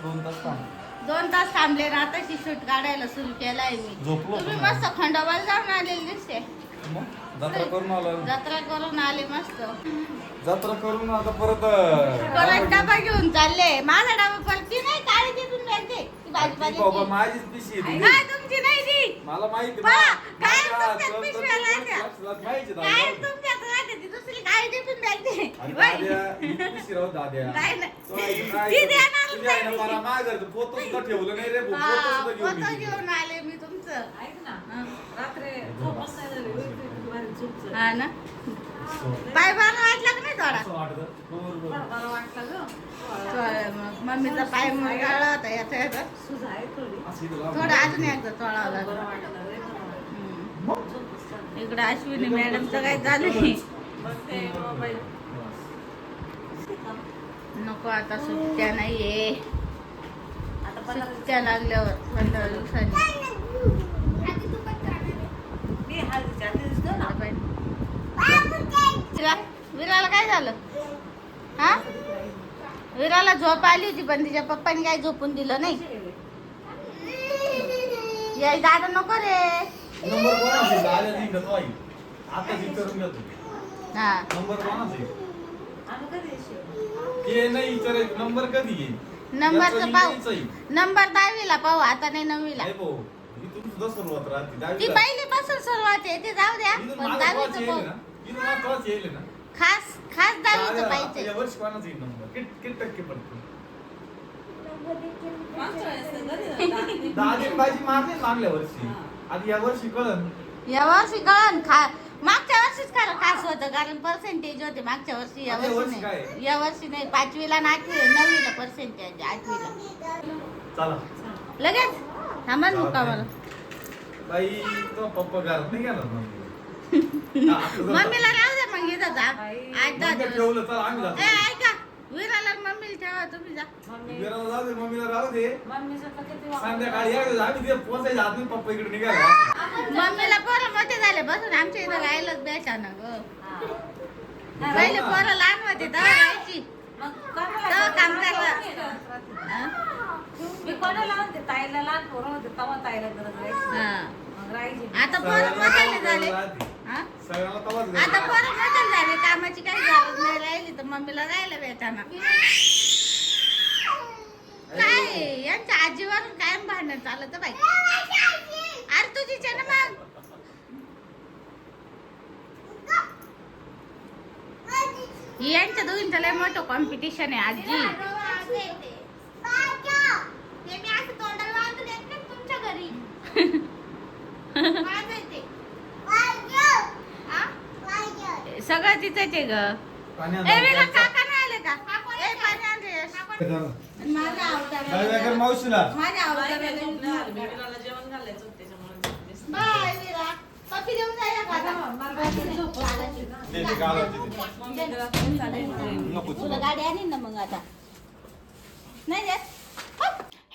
2 तास थांबले ना, आताशी शूट काढायला सुरू केलाय मी. तुम्ही मस्त खंडोबाला जाऊन आलेले दिसते. जत्रा करून आलो. जत्रा करून आले मस्त. जत्रा करून आता परत डबा घेऊन चालले. माझा डबा परती नाही, काळी तिथून मिळते ती भाजी बाबा माझीच पिशी आहे. काय तुमची नाही ती? मला माहिती काय तुमच्यात पिशव्या राहत्या? काय तुमच्यात राहते ती दुसरी काळी तिथून मिळते. पिशी राहू दाद्या. नाही ती देणारच नाही. मला मागं पोतं सुद्धा ठेवलं नाही रे. पोतं घेऊन आले मी तुमचं. ऐक ना, रात्री झोपच नाही झाली. हा ना, पाय बरं वाटला का नाही थोडा? बरं वाटलं ग. मग मम्मीचा पाय मुरगाळला होता याचा सुज आहे थोडी. थोडा अजून एकदा चोळावं बरं लागलं. वाटलं रे मला. इकडं अश्विनी मॅडमचं काय चालू आहे? बघते मोबाईल. नको आता सुट्ट्या नाहीये. आता सुट्ट्या लागल्यावर 15 दिवसांनी मी हळदीच्या आधी दिसतो ना. विराला काय झालं? हा, विराला झोप आली होती पण तिच्या पप्पानी काय झोपून दिलं नाही. याय दादा नको रे. नंबर कोणाचा आहे? आल्या नाही का आई? आता विचारून घेतो. हा, नंबर कोणाचा आहे? आम्ही कधी येशील? ते नाही विचारायचं. नंबर कधी येईल? नंबरचं पाहू. याचा येईल. नंबर 10वीला पाहू, आता नाही 9वीला. नाही भाऊ, इथून सुद्धा सुरुवात राहते. ती दहावीला. पहिलीपासून सुरुवात आहे, ते जाऊ द्या. इथून पण मागं कोणाचं 10वीचं येईल पाहू. ना? इथून मागं कोणाचं येईल ना? खास 10वीचं पाहिजे. या वर्षी कोणाचा येईल नंबर? किती टक्के पडतो? मागच्या वेळेस घरी जाऊ. 10 दिन बाजी मारली मागल्या वर्षी. आणि या वर्षी कळन. या वर्षी कळण मागच्या वर्षीच खरं खास होतं, कारण पर्सेंटेज होते मागच्या वर्षी. या आणि या वर्षी वर्षी काय? नाही. या वर्षी नाही. 5वीला आणि 9वीला पर्सेंटेज, 8वीला चला. लगेच थांबा ना का मला. बाई तो पप्पा घरात नाही गेला ना. मम्मीला राहू दे मग इथं जा. 8-10 मग दिवस. ठेवलं चला आम्ही जातो. ऐका, विराला आणि मम्मीला ठेवा, तुम्ही जा. विराला जाऊ दे, मम्मीला राहू दे. मम्मीचं तर किती वाजता? संध्याकाळी या, आम्ही ते पोचायचं हात नाही पप्पा इकडे निघाला. मम्मीला पोरं मोठे झाले बसून आमच्या इथं राहिलंच बेटा ना ग. हा. पहिले पोरं लहान होते तेव्हा राहायची. मग कोणाला तेव्हा काम करायला. हा? मी कोणाला म्हणते ताईला लहान पोरं होते तेव्हा ताईला गरज राहायची. हा. मग राहायची. आता पोरं मोठे झाले. हा? सगळ्याला तवाच आता घरी. पोरं मोठे झाले, कामाची काही गरज नाही राहिली तर मम्मीला राहिलं भेटाना. काय यांच्या आजीवरून कायम भांडण चालत बाई. अरे तुझीच आहे ना मग. यांच्या दोघींचं लय मोठं कॉम्पिटिशन आहे आजी. सगळं तिथंच आहे ग. ए वेगळं काका नाही आले का? ए पाणी आण रे. माझ्या काय कर अवताराला मावशीला. माझ्या ताईला अवताराला झोप नाही आली. मी विराला जेवण घालायचं होतं त्याच्यामुळे झोपलीच नाही. बाय विरा. पप्पी देऊन जाय का आता? मला रात्री झोप आली ना. ते ते गावात ते. मम्मी तिला फोन चालू नको तुला गाडी आणीन ना मग आता. नाही देत.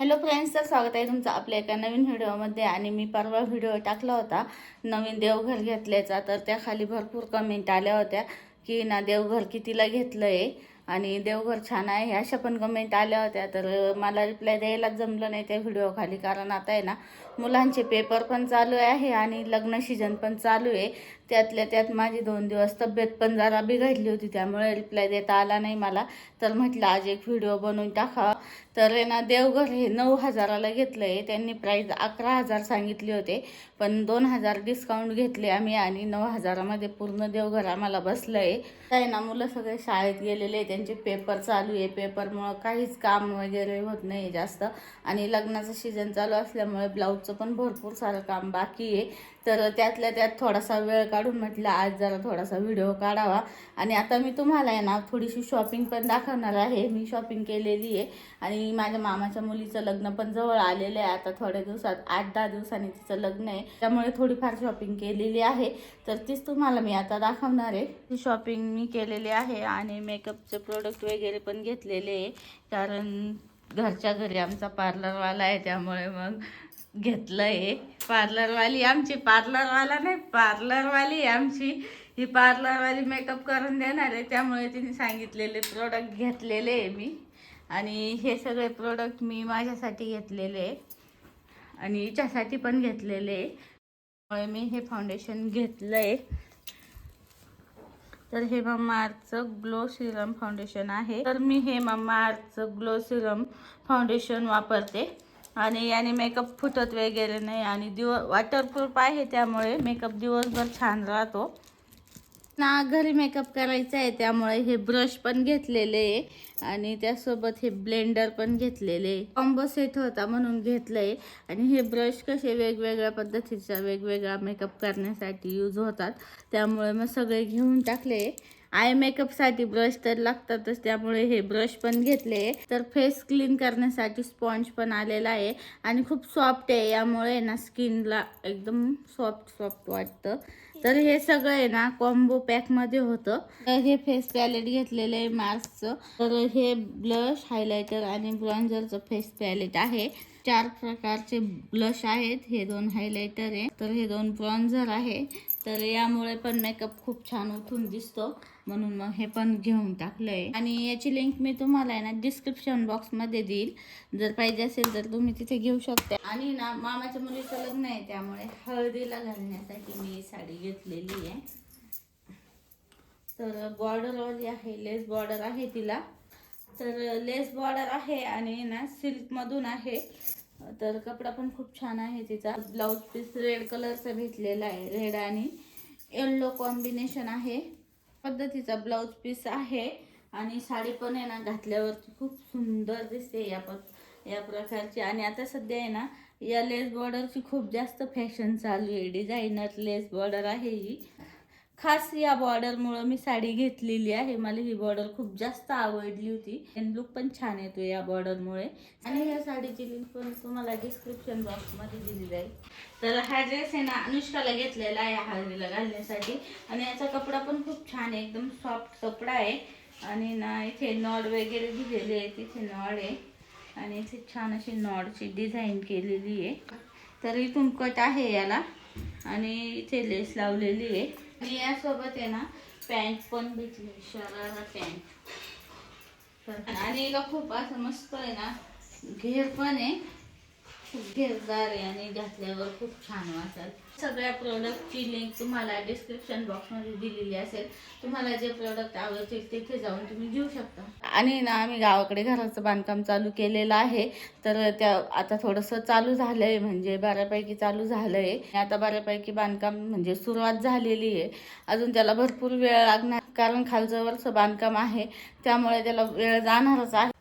हॅलो फ्रेंड्स, तर स्वागत आहे तुमचं आपल्या एका नवीन व्हिडिओमध्ये. आणि मी परवा व्हिडिओ टाकला होता नवीन देवघर घेतल्याचा, तर त्या खाली भरपूर कमेंट आल्या होत्या की ना देवघर कितीला घेतलं आहे आणि देवघर छान आहे, अशा पण कमेंट आल्या होत्या. तर मला रिप्लाय द्यायलाच जमलं नाही त्या व्हिडिओ खाली, कारण आता आहे ना मुलांचे पेपर पण चालू आहे आणि लग्न सीजन पण चालू आहे. त्यातल्या त्यात माझी 2 दिवस तब्येत पण जरा बिघडली होती, त्यामुळे रिप्लाय देता आला नाही मला. तर म्हटलं आज एक व्हिडिओ बनवून टाकावा. तर आहे ना देवघर हे 9,000ला घेतलं आहे. त्यांनी प्राईस 11,000 सांगितले होते, पण 2,000 डिस्काउंट घेतले आम्ही आणि 9,000मध्ये पूर्ण देवघर आम्हाला बसलं आहे. आहे ना मुलं सगळे शाळेत गेलेले, त्यांचे पेपर चालू आहे. पेपरमुळं काहीच काम वगैरे होत नाही जास्त, आणि लग्नाचं सीझन चालू असल्यामुळे ब्लाऊजचं पण भरपूर सारं काम बाकी आहे. तर त्यातल्या त्यात थोडासा वेळ काढून म्हटलं आज जरा थोडासा व्हिडिओ काढावा. आणि आता मी तुम्हाला आहे ना थोडीशी शॉपिंग पण दाखवणार आहे. मी शॉपिंग केलेली आहे आणि माझ्या मामाच्या मुलीचं लग्न पण जवळ आलेलं आहे. आता थोड्या दिवसात 8-10 दिवसांनी तिचं लग्न आहे, त्यामुळे थोडीफार शॉपिंग केलेली आहे. तर तीच तुम्हाला मी आता दाखवणार आहे. ही शॉपिंग मी केलेली आहे आणि मेकअपचे प्रोडक्ट वगैरे पण घेतलेले आहे, कारण घरच्या घरी आमचा पार्लरवाला आहे, त्यामुळे मग घेतलं आहे. पार्लरवाली आमची, पार्लरवाला नाही पार्लरवाली आमची, ही पार्लरवाली मेकअप करून देणार आहे, त्यामुळे तिने सांगितलेले प्रोडक्ट घेतलेले आहे मी. आणि हे सगळे प्रोडक्ट मी माझ्यासाठी घेतलेले आहे आणि हिच्यासाठी पण घेतलेले आहे. त्यामुळे मी हे फाउंडेशन घेतलं आहे. तर हे मम्माअर्थचं ग्लो सिरम फाउंडेशन आहे. तर मी हे मम्माअर्थचं ग्लो सिरम फाउंडेशन वापरते आणि याने मेकअप फुटत वगैरे नाही आणि वॉटरप्रूफ आहे, त्यामुळे मेकअप दिवसभर छान राहतो ना. घरी मेकअप करायचा आहे त्यामुळे हे ब्रश पण घेतलेले आहे आणि त्यासोबत हे ब्लेंडर पण घेतलेले आहे. कॉम्बो सेट होता म्हणून घेतलंय. आणि हे ब्रश कसे वेगवेगळ्या पद्धतीचा वेगवेगळा मेकअप करण्यासाठी यूज होतात, त्यामुळे मग सगळे घेऊन टाकले. आय मेकअपसाठी ब्रश तर लागतातच, त्यामुळे हे ब्रश पण घेतले. तर फेस क्लीन करण्यासाठी स्पॉन्ज पण आलेला आहे आणि खूप सॉफ्ट आहे, यामुळे ना स्किनला एकदम सॉफ्ट वाटतं. तर हे सगळं आहे ना कॉम्बो पॅकमध्ये होतं. तर हे फेस पॅलेट घेतलेलं आहे मार्सचं. तर हे ब्लश, हायलायटर आणि ब्रॉन्झरचं फेस पॅलेट आहे. 4 प्रकारचे ब्लश आहेत, हे 2 हायलायटर आहे, तर हे 2 ब्रॉन्झर आहे. तर यामुळे पण मेकअप खूप छान उठून दिसतो, म्हणून मग हे पण घेऊन टाकलंय. आणि याची लिंक मी तुम्हाला आहे ना डिस्क्रिप्शन बॉक्समध्ये देईल, जर पाहिजे असेल तर तुम्ही तिथे घेऊ शकता. आणि ना मामाच्या मुलीचं लग्न आहे, त्यामुळे हळदीला घालण्यासाठी मी साडी घेतलेली आहे. तर बॉर्डरवाली आहे, लेस बॉर्डर आहे तिला. तर लेस बॉर्डर आहे आणि ना सिल्कमधून आहे. तर कपडा पण खूप छान आहे तिचा. ब्लाऊज पीस रेड कलरचा भेटलेला आहे, रेड आणि येल्लो कॉम्बिनेशन आहे पद्धतीचा ब्लाऊज पीस आहे. आणि साडी पण आहे ना घातल्यावरती खूप सुंदर दिसते या प्रकारची. आणि आता सध्या आहे ना या लेस बॉर्डरची खूप जास्त फॅशन चालू आहे. डिझायनर लेस बॉर्डर आहे ही. खास या बॉर्डरमुळं मी साडी घेतलेली आहे. मला ही बॉर्डर खूप जास्त आवडली होती आणि लुक पण छान येतो या बॉर्डरमुळे. आणि या साडीची लिंक पण तुम्हाला डिस्क्रिप्शन बॉक्समध्ये दिली जाईल. तर हा ड्रेस आहे ना अनुष्काला घेतलेला आहे हळदीला घालण्यासाठी. आणि याचा कपडा पण खूप छान आहे, एकदम सॉफ्ट कपडा आहे. आणि ना इथे नॉड वगैरे दिलेले आहे, तिथे नॉड आहे आणि इथे छान अशी नॉडची डिझाईन केलेली आहे. तर इथून कट आहे याला आणि इथे लेस लावलेली आहे. आणि यासोबत आहे ना पॅन्ट पण भेटली, शरारा पॅन्ट. तर आणि हिला खूप असं मस्त आहे ना घेर पण आहे, खूप घेरदार आहे आणि घातल्यावर खूप छान वाटेल. सगळ्या प्रोडक्टची लिंक तुम्हाला डिस्क्रिप्शन बॉक्समध्ये दिलेली असेल. तुम्हाला जे प्रोडक्ट आवडतील तिथे जाऊन तुम्ही घेऊ शकता. आणि ना आम्ही गावाकडे घराचं बांधकाम चालू केलेलं आहे. तर त्या आता थोडंसं चालू झालं आहे, म्हणजे बऱ्यापैकी चालू झालं आहे. आता बऱ्यापैकी बांधकाम म्हणजे सुरुवात झालेली आहे. अजून त्याला भरपूर वेळ लागणार, कारण खालचं वरचं बांधकाम आहे, त्यामुळे त्याला वेळ जाणारच आहे.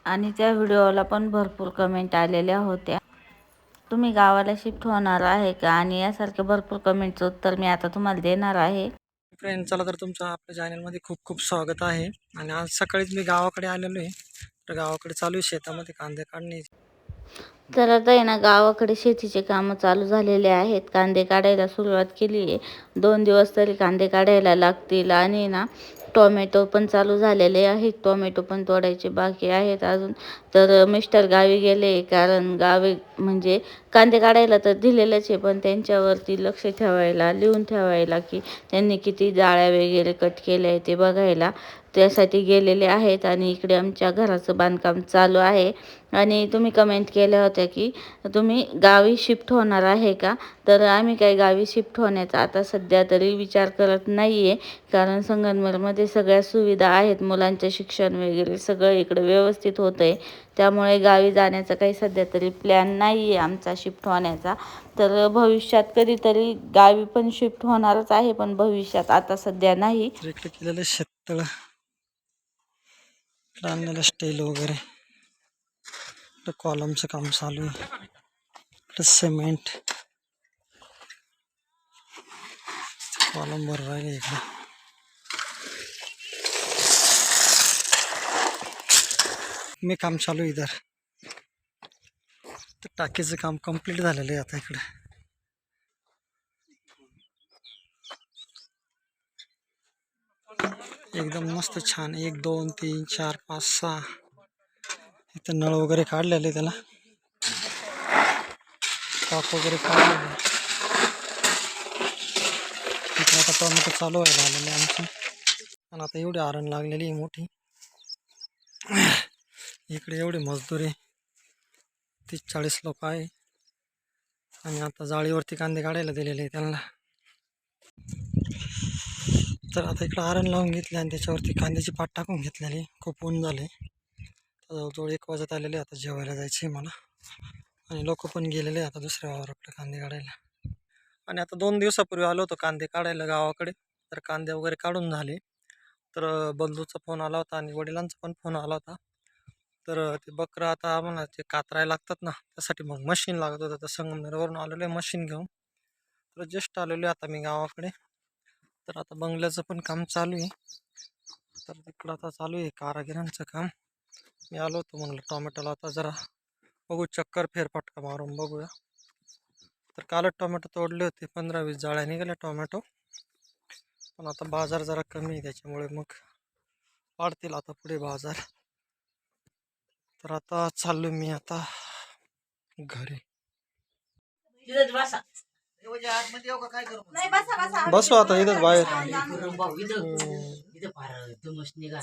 आणि त्या व्हिडिओला पण भरपूर कमेंट आलेल्या होत्या, तुम्ही गावाला शिफ्ट होणार आहे का, आणि यासारखे भरपूर कमेंटचं उत्तर मी आता तुम्हाला देणार आहे. फ्रेंड, चला तर तुमचं आपल्या चॅनलमध्ये खूप खूप स्वागत आहे. आणि आज सकाळीच मी गावाकडे आलेलो आहे. तर गावाकडे चालू आहे शेतामध्ये कांदे काढणे. तर आता आहे ना गावाकडे शेतीचे कामं चालू झालेले आहेत. कांदे काढायला सुरुवात केली आहे. 2 दिवस तरी कांदे काढायला लागतील. आणि ना टोमॅटो पण चालू झालेले आहेत, टोमॅटो पण तोडायचे बाकी आहेत अजून. तर मिस्टर गावी गेले, कारण गावी म्हणजे कांदे काढायला तर दिलेलेच आहे, पण त्यांच्यावरती लक्ष ठेवायला, लिहून ठेवायला की त्यांनी किती जाळ्या वगैरे कट केल्या आहे ते बघायला, त्यासाठी गेलेले आहेत. आणि इकडे आमच्या घराचं बांधकाम चालू आहे. आणि तुम्ही कमेंट केल्या होत्या की तुम्ही गावी शिफ्ट होणार आहे का. तर आम्ही काही गावी शिफ्ट होण्याचा आता सध्या तरी विचार करत नाही आहे, कारण संगमनेरमध्ये सगळ्या सुविधा आहेत, मुलांचं शिक्षण वगैरे सगळं इकडे व्यवस्थित होतं आहे. त्यामुळे गावी जाण्याचा काही सध्या तरी प्लॅन नाही आहे आमचा शिफ्ट होण्याचा. तर भविष्यात कधीतरी गावी पण शिफ्ट होणारच आहे, पण भविष्यात आता सध्या नाही. इकडे केलेलं शेततळ, आणलेलं स्टील वगैरे, कॉलमचं काम चालू आहे. सिमेंट कॉलम भर राहिले इकडे. मी काम चालू आहे इधर. तर टाकीचं काम कंप्लीट झालेलं आहे आता इकडे. एकदम मस्त छान 1 2 3 4 5 6 इथं नळ वगैरे काढलेले, त्याला टॉप वगैरे काढलेले. इकडे आता टोमॅटो चालू व्हायला आलेले आमची. आणि आता एवढी आरण लागलेली आहे मोठी. इकडे एवढी मजदुरी 30-40 लोक आहे आणि आता जाळीवरती कांदे काढायला दिलेले आहे त्यांना. तर आता इकडं आरण लावून घेतले आणि त्याच्यावरती कांद्याची पाट टाकून घेतलेली. खूप ऊन झाले. जवळजवळ 1 वाजत आलेले. आता जेवायला जायचे मला आणि लोक पण गेलेले आता दुसऱ्या वावराकडे कांदे काढायला. आणि आता 2 दिवसापूर्वी आलो होतो कांदे काढायला गावाकडे. तर कांदे वगैरे काढून झाले. तर बंधूचा फोन आला होता आणि वडिलांचा पण फोन आला होता. तर ते बकरं आता आम्हाला ते कातरायला लागतात ना, त्यासाठी मग मशीन लागत होतं. तर संगमनेरवरून आलेलो आहे मशीन घेऊन. तर जस्ट आलेलो आहे आता मी गावाकडे. तर आता बंगल्याचं पण काम चालू आहे. तर तिकडं आता चालू आहे कारागिरांचं काम. मी आलो होतो म्हणलं टोमॅटोला आता जरा बघू, चक्कर फेरफटका मारून बघूया. तर कालच टोमॅटो तोडले होते. 15-20 जाळ्या निघाल्या टोमॅटो. पण आता बाजार जरा कमी आहे त्याच्यामुळे मग वाढतील आता पुढे बाजार. तर आता चाललो मी आता घरी. तिथंच बसा. नाही बसा बसा. बसू आता इथंच बाहेर. इथं फार तुमच निघा.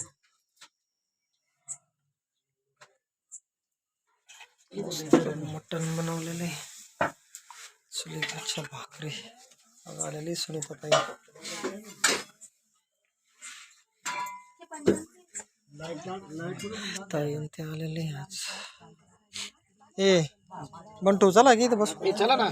मटण बनवलेले, सुनीताच्या भाकरी आलेली. सुनीता ताई ते आलेले आज. ए बंटू चला की इथं बस. चला ना.